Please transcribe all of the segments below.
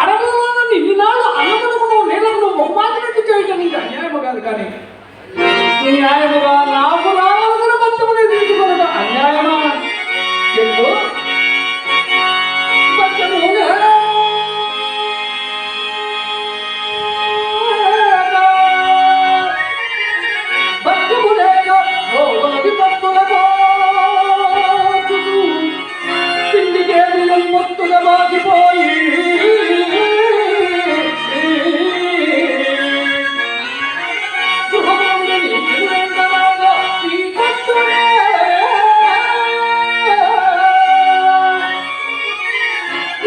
అడగలను ఇన్ని నాళ్ళు అన్నమును నీళ్ళను బహుమానం చేయటం నీకు అన్యాయము కాదు, కానీ న్యాయముగా నాకు రావాల్సిన మొత్తమునే తీసుకున్నది అన్యాయమా? ఎందుకు మొత్తుగా మాగిపోయి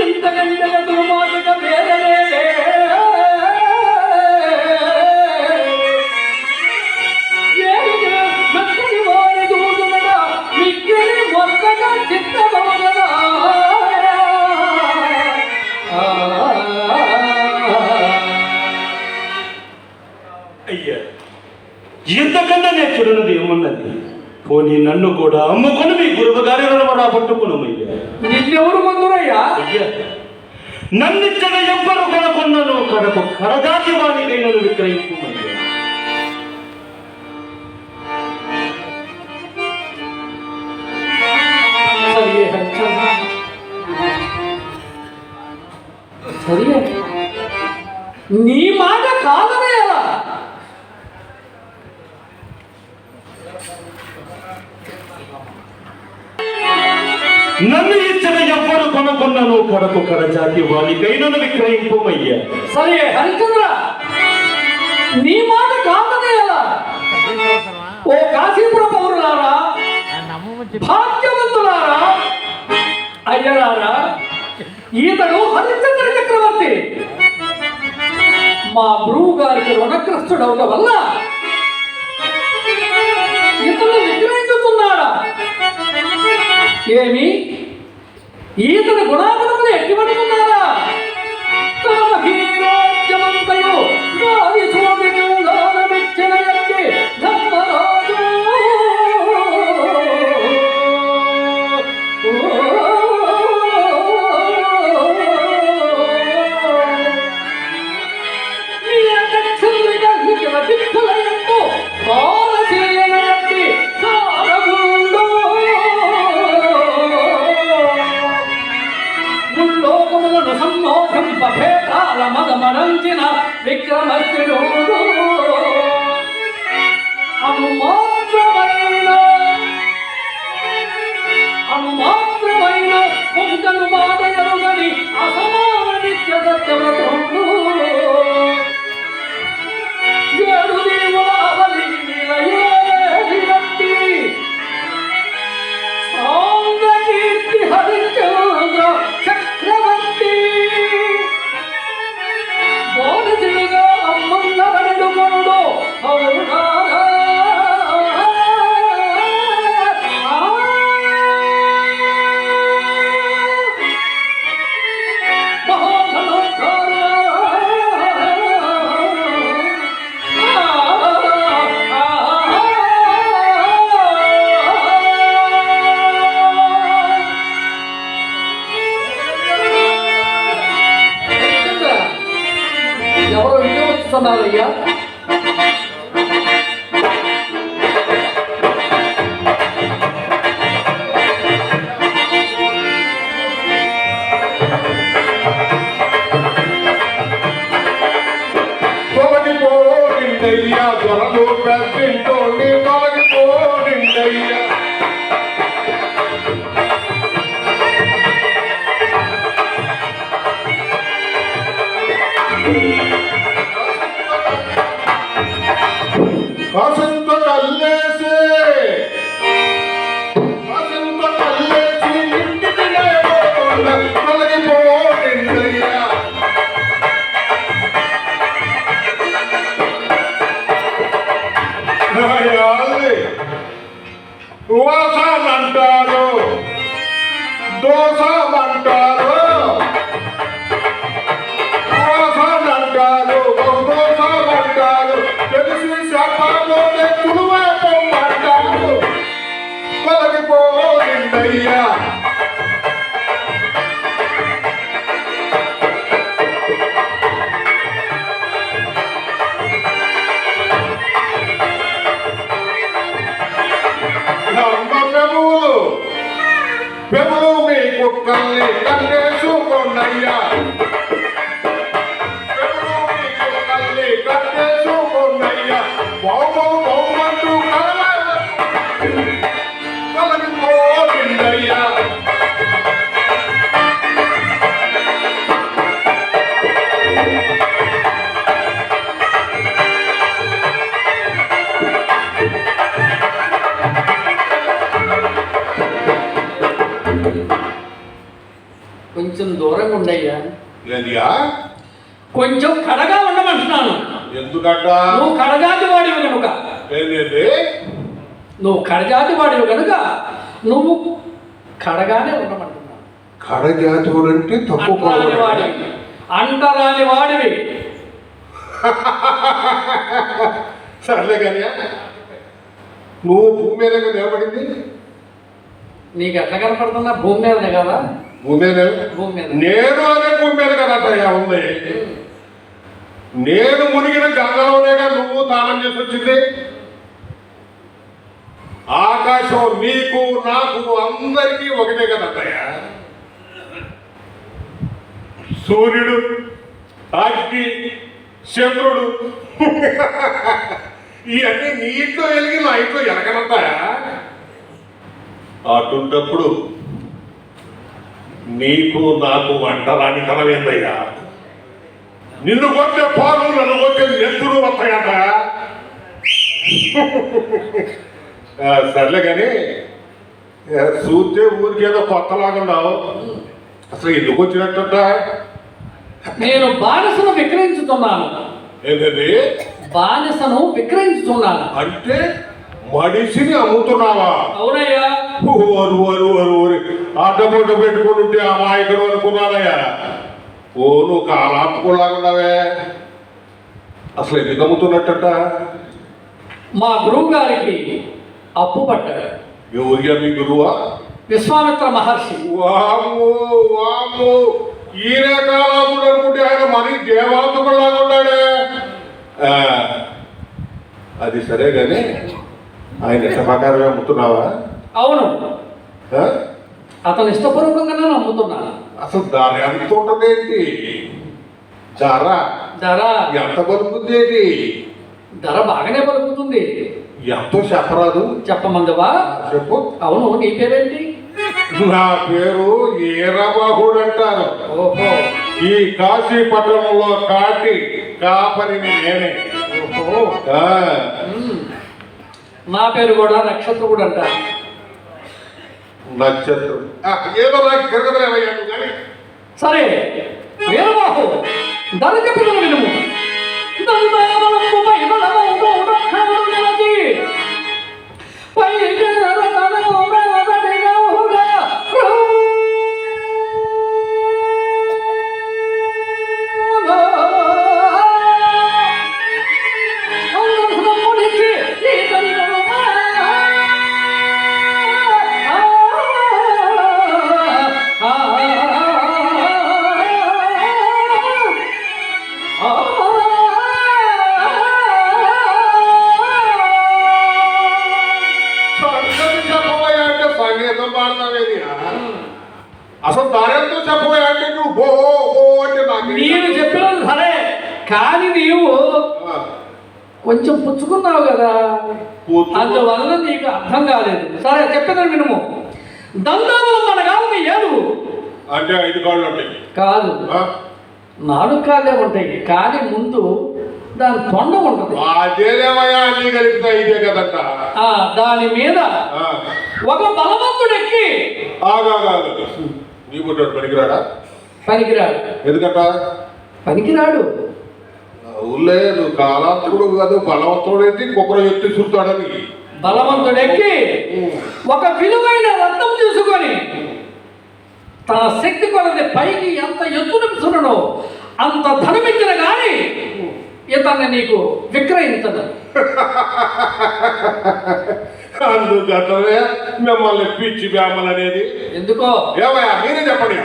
ఇంతకంటే దుర్మార్గ వేదనే మెక్కని వారి దూదునగా మిక్కిలి మొత్తగా చిత్తమవునదా? అయ్యా, ఇంతకన్నా నేను చూడనది ఏమన్నది? పోనీ నన్ను కూడా అమ్ముకొని మీ గురువు గారి రుణమరా పట్టుకున్నామయ్యా. నిన్నెవరు మందురయ్యా? అయ్యా, నన్నిచ్చట ఎవ్వరు కొనుకున్నాను కడకు కరదాటి వానికైనను విక్రయించుమయ్యా. సరే, నీ మాట కాదనే ఎలా? నన్ను ఇచ్చిన ఎవ్వరు కొనుకున్నాను కడకు కరజాతి వానికైనను విక్రయింపుమయ్యా. సరే హరిచంద్ర, నీ మాట కాదనే ఎలా? ఓ కాశీపుర పౌరులారా, భాగ్యవంతులారా, అయ్యలారా, ఈతడు హరిశ్చంద్ర చక్రవర్తి మా గురువు గారికి రుణగ్రస్తుడవడం వల్ల ఇతను విక్రయించుతున్నాడా? ఏమి ఈతని గుణాగుణములు ఎట్టిపడుతున్నారా? కామహీరాజ్యమంతయు గాలి సోమిగానమిచ్చిన ఎట్టి ధర్మరాజు మదమరంచిన విక్రమస్తుడు అనుమాత్రమైన పొంగను మాదయరుగని అసమాన నిత్య సత్యవ్రతుడు ఏడు దేవుల అవలి నిలయేటి సాంగకీర్తి హరిచంద్ర చక్రవర్తి బోధులుగా అమ్మన్న వడుకొండు అవునారా. ఎవరో ఇంట్లో వస్తున్నారయ్యా? తొలగిపోయిందయ్యా త్వరలో పెద్దింటోని తొలగిపోయిందయ్యా. కాసంత కల్లేసి ఇంటికి తొలగిపోయిందయ్యా. వాసాలంటారు, దోసమంటారు, వాసాలంటారు. కట్టేసుకోండయ్యా తల్లి కట్టేసుకోండయ్యా బహుమంటూ కలగిపోయిందయ్యా కొంచెం దూరంగా ఉండయ్యా. లేదియా కొంచెం కడగా ఉండమంటున్నాను. ఎందుకంట నువ్వు కడజాతి వాడివి కనుక ఏంటండి నువ్వు కడజాతి వాడివి కనుక నువ్వు కడగానే ఉండమంటున్నాను. కడజాతుడు అంటే తప్పు అంటరాని వాడివి, అంటరాని వాడివి. సర్లే కానీ నువ్వు భూమి మీద నిలబడింది నీకు ఎట్లా కనపడుతున్నా భూమి మీదనే కదా. భూమి మీద భూమి మీద నేను అనే భూమి మీద కదటయ్యా ఉంది. నేను మునిగిన గంగలోనేగా నువ్వు దానం చేసి వచ్చింది. ఆకాశం నీకు నాకు అందరికీ ఒకటే కదటయ్యా. సూర్యుడు, అగ్ని, చంద్రుడు ఇవన్నీ నీ ఇంట్లో వెలిగి నా ఇంట్లో ఎలగనంటాయా? అటుంటప్పుడు నీకు నాకు వంటరాని తనమేందయ్యా? నిన్ను కొట్టే పాలు నన్ను కొట్టే నెత్తులు వస్తాయట. సర్లే కానీ చూస్తే ఊరికేదో కొత్తలాగున్నావు. అసలు ఎందుకు వచ్చినట్ట? నేను బానిసను విక్రయించుతున్నాను. ఏంటండి? బానిసను విక్రయించుతున్నాను అంటే మనిషిని అమ్ముతున్నావా? అవునయ్యా. ఓరు ఓరు ఓరు ఓరి అడ్డబొడ్డ పెట్టుకుని ఉంటే ఆ మాయకుడు అనుకున్నానయ్యా. ఓ నువ్వు కాలాపులాగున్నావే. అసలు ఎందుకు అమ్ముతున్నట్ట? మా గురువు గారికి అప్పు పట్టాడు. ఎవరిగా మీ గురువా? విశ్వామిత్ర మహర్షి. వాము వాము ఈయన కాలాపుడు అనుకుంటే ఆయన మరి దేవాంతకులాగా ఉన్నాడే. అది సరే కానీ ఆయన ఇష్ట ప్రకారమే అమ్ముతున్నావా? అవును, ఆ? అతను ఇష్టపూర్వకంగానే నమ్ముతున్నాను. అసలు దాని ఎంత ఉంటుంది ఏంటి? ధర ధర ఎంత పలుకుతుంది ఏంటి? ధర బాగానే పలుకుతుంది. ఎంతో చెప్పరాదు? చెప్పమందువా? చెప్పు. అవును, నీ పేరేంటి? నా పేరు ఈరబాహుడు అంటారు. ఓహో. ఈ కాశీ పట్టణంలో కాపరిని నేనే. ఓహో. ఆ, నా పేరు కూడా నక్షత్రుడు అంటారు. నక్షత్రం ఏదో నాకు తిరగలేవయ్యాను కానీ సరే వీరబాహు, ధర చెప్పిన వినుము. దందావనము మహిమలము రక్షణునిలది. పైగరతనము రవదడిగౌగా. అందమునికి ఈతనిగనుమా. చెప్పబోయా అంటే సంగీతం పాడతావేది. అసలు దారెంతో చెప్పబోయా అంటే నువ్వు బో బో అంటే నాకు నేను చెప్పినది సరే, కానీ నీవు కొంచెం పుచ్చుకున్నావు కదా, అందువల్ల నీకు అర్థం కాలేదు. సరే చెప్పిన వినుము. దందావనం అనగా ఒక ఏనుగు. అంటే 5 కాళ్ళు ఉంటాయి కాదు, 4 కాళ్ళే ఉంటాయి, కానీ ముందు దాని తొండ ఉంటుంది. అదేదేమయ్యా అన్ని కలిపితే ఇదే కదంట. దాని మీద ఒక బలవంతుడెక్కి ఆగాగాదు నీ పుట్టాడు పనికిరాడా? పనికిరాడు. ఎందుకంట పనికిరాడు? ఊళ్ళే నువ్వు కాలాంతకుడు కాదు, బలవంతుడు అయితే ఇంకొకరు ఎత్తి చూస్తాడని. బలవంతుడెక్కి ఒక విలువైన రత్నం తీసుకొని తన శక్తి కొలది పైకి ఎంత ఎత్తున విసురునో అంత ధనమిచ్చిన కానీ ఇతన్ని నీకు విక్రయించదు. అందుకనే మిమ్మల్ని పిచ్చి బ్యామలు అనేది. ఎందుకో ఏమయ్యా మీరే చెప్పండి.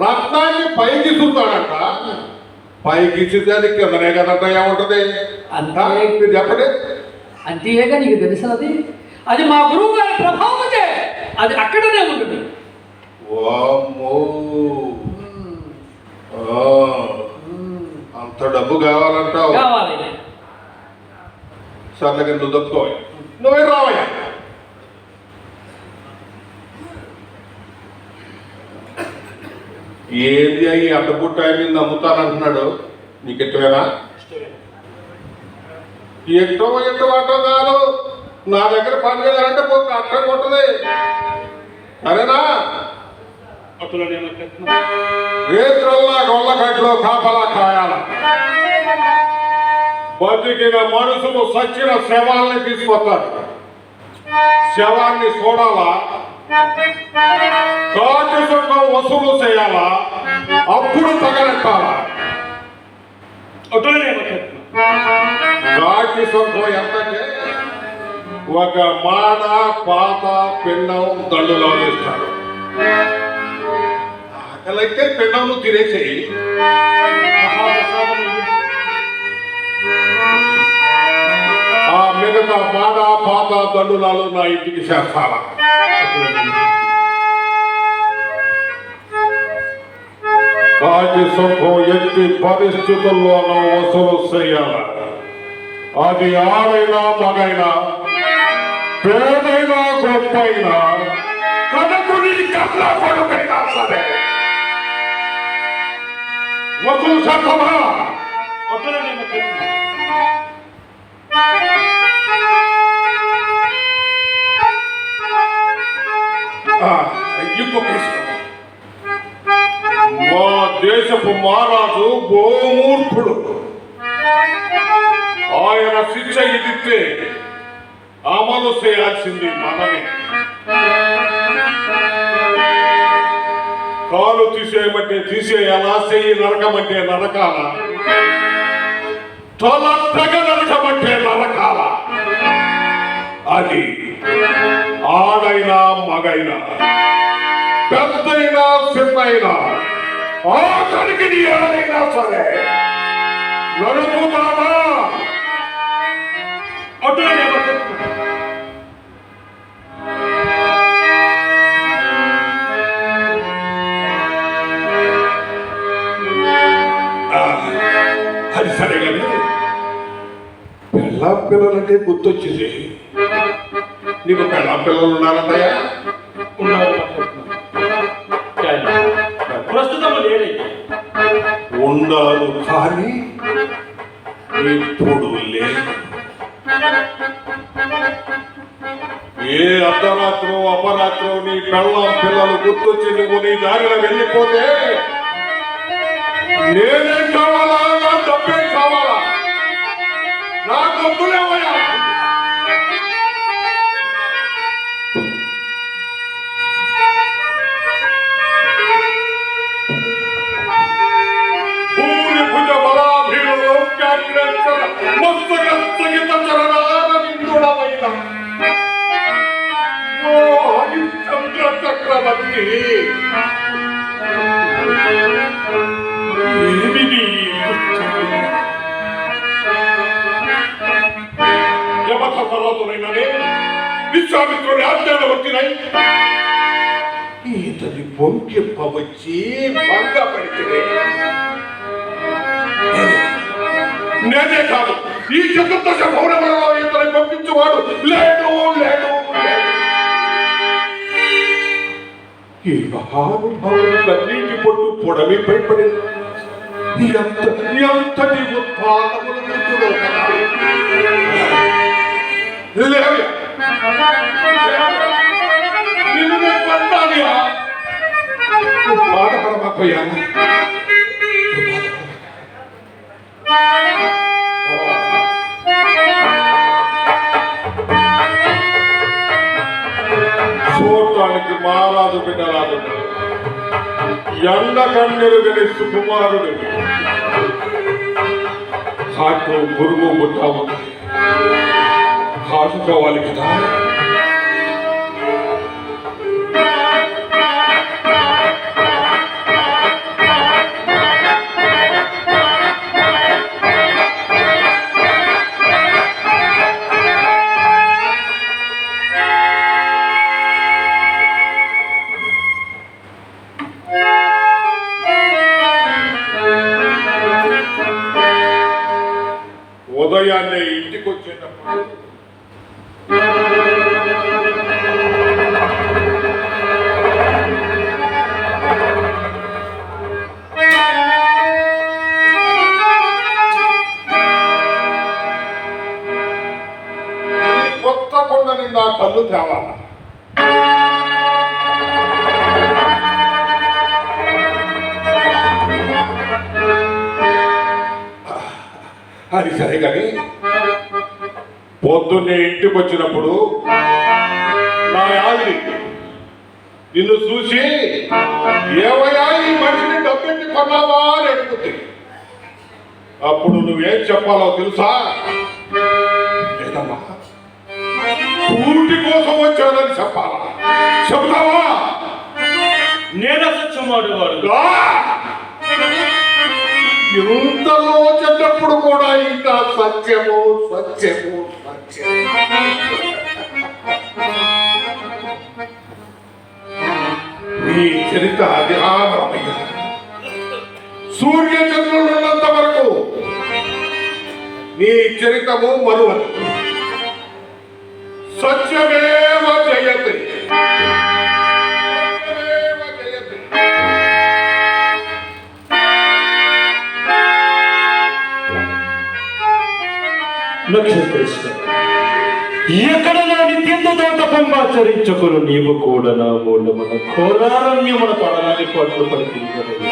రత్నాన్ని పైకి చూస్తాడంట, పైకి ఇచ్చేది కిందనే కదంట. ఏముంటది అంతే. మీరు చెప్పండి. అంతేగా నీకు తెలిసినది. అది మా గురువు గారి ప్రభావమే, అది అక్కడనే ఉంటుంది. వామ్మో. ఉమ్, ఆ, అంత డబ్బు కావాలంటావు? కావాలి. సర్లకి నువ్వు దొక్కుకోవాలి. నువ్వే రావయ్యా. ఏంది అయ్యి అడ్డపుట్ట ఆయన నమ్ముతానంటున్నాడు. నీకు ఎట్టువేనా? ఎట్టో ఎట్టో అట్టో కాదు. నా దగ్గర పని లేదంటే పోక అట్టం కొట్టది. సరేనా? రేత్రల్లా గొల్లకట్లో కాపలా కాయాల. బతికిన మనుషులు సచ్చిన శవాల్ని తీసుకొస్తారు. శవాన్ని చూడాలా, కాటు సుఖం వసూలు చేయాలా, అప్పుడు తగలెట్టాలా. కాటి సుఖం ఎంతంటే ఒక మాడ పాత పిండం దండులో వేస్తాడు. ఆకలైతే పిండంను తినేసేయి. ఆ మిగతా మాడ పాత దండులాలు నా ఇంటికి చేస్తారా? కాటి సుఖం ఎట్టి పరిస్థితుల్లోనూ వసూలు చేయాల. అది ఆడైనా మగైనా, పేదైనా గొప్పైనా, కనకుని కన్నా కొడుకైనా సరే వసూలు చేస్తామా? ఇంకొక విషయం. మా దేశపు మహారాజు బహుమూర్ఖుడు. ఆయన శిక్ష ఇదిస్తే అమలు చేయాల్సింది మనమే. కాలు తీసేయమంటే తీసేయాలా, చెయ్యి నరకమంటే నరకాల, తల తెగ నరకమంటే నరకాల. అది ఆడైనా మగైనా, పెద్దైనా చిన్నైనా, ఆఖరికి నీ ఎవరైనా సరే నడుపుతావా? అది సరే కానీ పిల్లలంటే గుర్తొచ్చింది. నీకు పిల్లలు ఉన్నారంటయా? ప్రస్తుతం లేదయ్యా. ఉన్నారు కానీ ఇప్పుడు లేదు. ఏ అర్ధరాత్రో అపరాత్రో నీ పిల్లలు గుర్తొచ్చి నువ్వు నీ దారిలో వెళ్ళిపోతే నేనేం కావాలా? నా డబ్బేం కావాలా? నా డబ్బులేవయ్యా? భూమి భుజ బలాభిలో మస్తక స్థగిత చరణాల విందుడమైన ఓ హరిశ్చంద్ర చక్రవర్తి, ఏమిది యమధర్మరాజునైననే విశ్వామిత్రుని ఆజ్ఞలు వచ్చినాయి. ఈతని పొంకెప్పవచ్చి భంగపడితే నేనే కాదు, ఈ చతుర్దశ భౌరవలలో ఇతని పంపించేవాడు లేడు లేడు. ఈ మహానుభావుని కన్నీటి పొట్టు పొడవి పైపడి ఎంతటి ఉత్పాదములు గుర్తులో కదా. లేవయ్యా, నిన్ను పండాలియా? బాధపడమాకయ్యా. చూడటానికి మహారాజు బిడ్డలాగా ఎండ కన్నెరుగని సుకుమారుడు, కాటు పురుగు పుట్టాము కాసుకోవాలి కదా. వచ్చేటప్పుడు కొత్త కొండ నిండా కళ్ళు తేవాల. అది సరే కానీ పొద్దున్నే ఇంటికి వచ్చినప్పుడు నా ఆవిడి నిన్ను చూసి ఏవయా ఈ మనిషిని డబ్బెట్టి కొన్నావా అని అడుగుతుంది. అప్పుడు నువ్వేం చెప్పాలో తెలుసా? లేదమ్మా, కూటి కోసం వచ్చానని చెప్పాలా? చెబుతావా? నేను సత్యమాడువాడు. ఇంతలో చెన్నప్పుడు కూడా ఇంకా సత్యము సత్యము సత్యము. నీ చరిత అధిరామరమయ్య. సూర్య చంద్రులున్నంత వరకు నీ చరితము మరువదు. సత్యమేవ జయతి. నక్షత్రేశ్వర, ఎక్కడ నా నిత్యంతో తపంబాచరించుకును నీవు కూడా నా మూలమున ఘోరారణ్యమున పడనాని పట్లు పడిపించలేదు.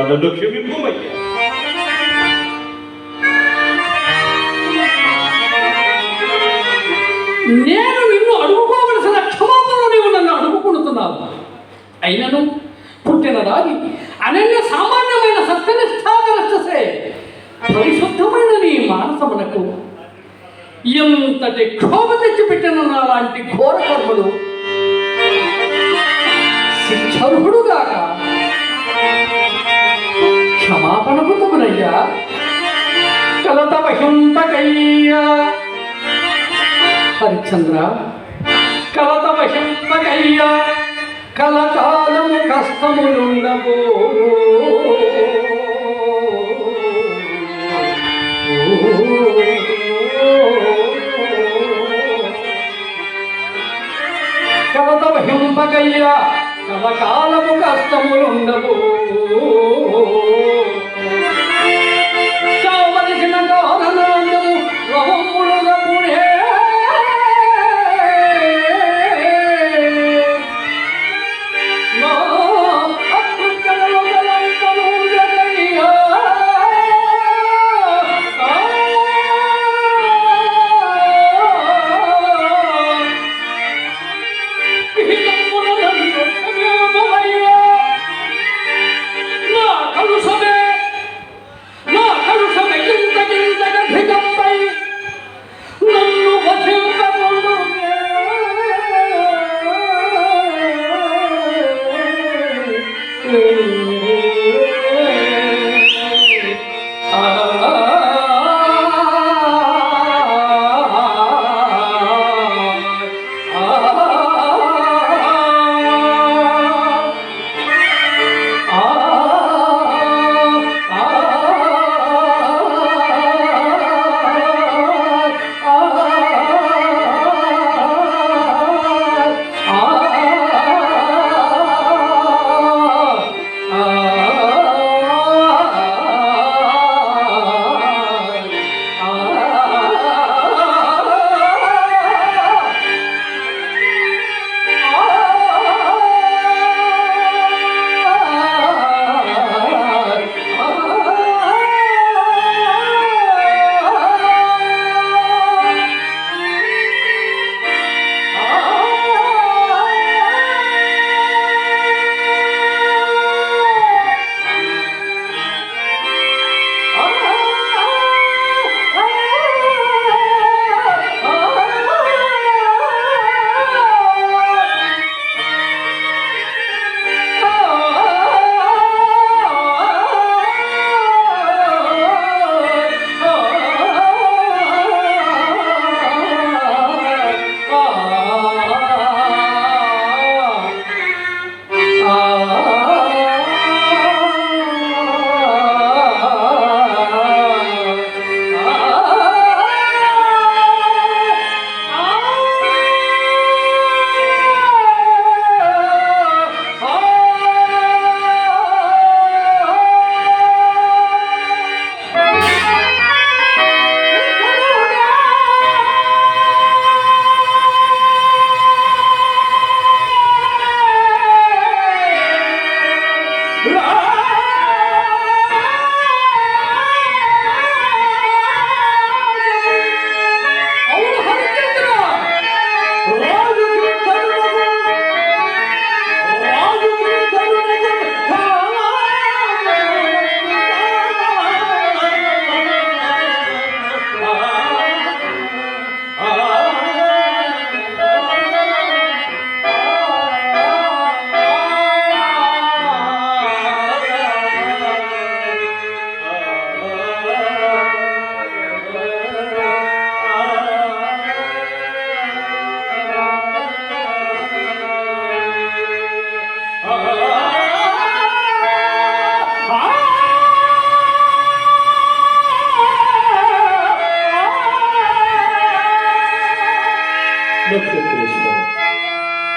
నన్ను క్షమింపుమయ్యా. నేను నిన్ను అడుగుకోవలసిన క్షమాపణలు నీవు నన్ను అడుగుకుంటున్నావు. అయినను పుట్టిన రాగి అనన్య సామాన్యమైన సత్యనిష్టాగరస్తే పరిశుద్ధమైన నీ మానసమునకు ఎంతటి క్షోభ తెచ్చిపెట్టిన నాలాంటి ఘోర కర్మలు శిక్షర్హుడుగాక క్షమాపణ పొందుకునయ్యా. కలత వహింపకయ్యా హరిశ్చంద్ర, కలత వహింపకయ్యా. కలకాలము కష్టములుండబో. కలత వహింపకయ్యా. కలకాలము కష్టములుండబో. కావలసిన కారణము రవములుగా పుడే. నా అకృత్యములు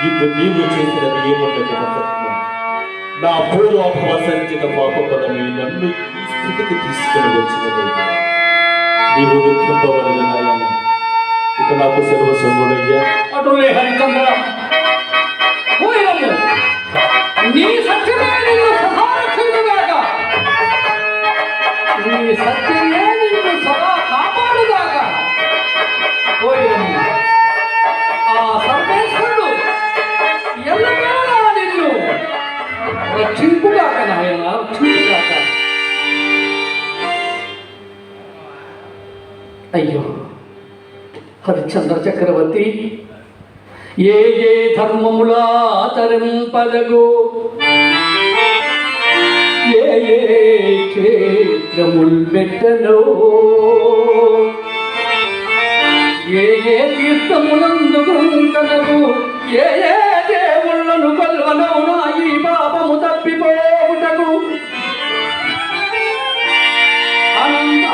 ఇందు నీవు చేసినది ఏముండదు మహాత్మ. నా పూర్వాభవ సంచిత పాప పదమే నన్ను ఈ స్థితికి తీసుకుని వచ్చినదయ్యా. నీవు దుఃఖింపవలదు నాయన. ఇక నాకు సెలవు సొంగుడయ్యా. అటులే హరిచంద్ర, పోయినము. నీ సత్యమే నిన్ను సదా రక్షించుగాక. నీ సత్యమే నిన్ను సదా కాపాడుగాక. పోయినము. ఆ సర్వేశ్వరుడు ఎల్లవేళలా నిన్ను రక్షింపుగాక నాయన, రక్షింపుగాక. అయ్యో హరిశ్చంద్ర చక్రవర్తి, ఏ ఏ ధర్మములాచరింపదగు, ఏ ఏ క్షేత్రముల్ పెట్టలో, ఏ ఏ తీర్థములందుకుంటనగు, ఏ ఏ దేవుళ్ళను కొల్వనవునా ఈ పాపము తప్పిపోవుటకు. అనంత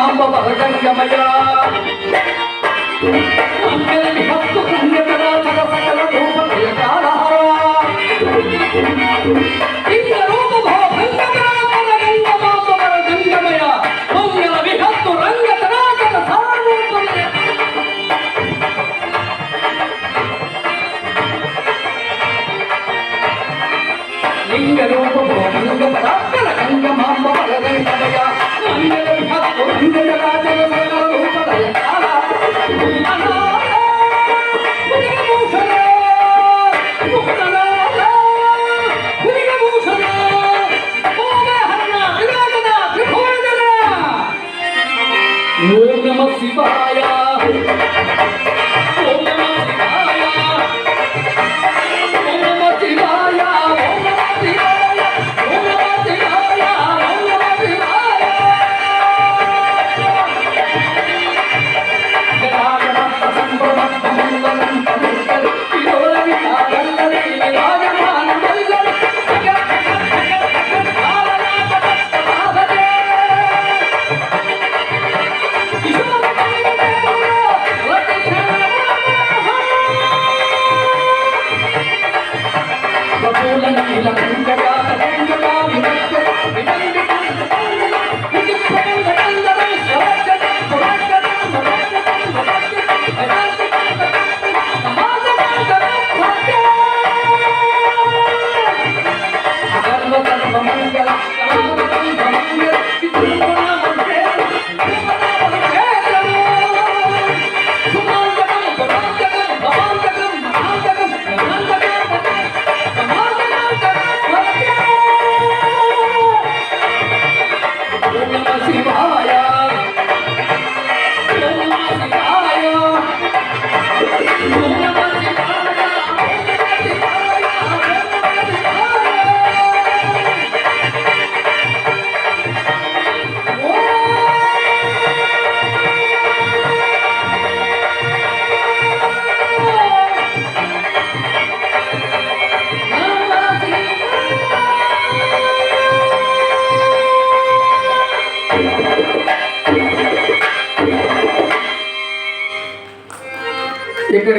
గంగమాంబ బలగంగమయ మంగళ విభక్తు పుణ్యకరాచర సకల రూపలయ కాలహర లింగ రూప భోగంగమయ గంగమాంబ బలగంగమయ మంగళ విభక్తు రంగతరాచర సారూపలయ లింగ రూప భోగంగమయ గంగమాంబ బలగంగమయ మంగళ విభక్తు రంగతరాచర సకల రూపలయ ఓం నమ శివాయ ఓం నమ శివాయ ఓం నమ శివాయ ఓం నమ శివాయ ఓం నమ శివాయ ఓం నమ శివాయ జనాగణ సంభ్రమం మంగళం పవిత్రం విలోల విహారల్లరి విరాజమాన మల్లరి ఇక్కడ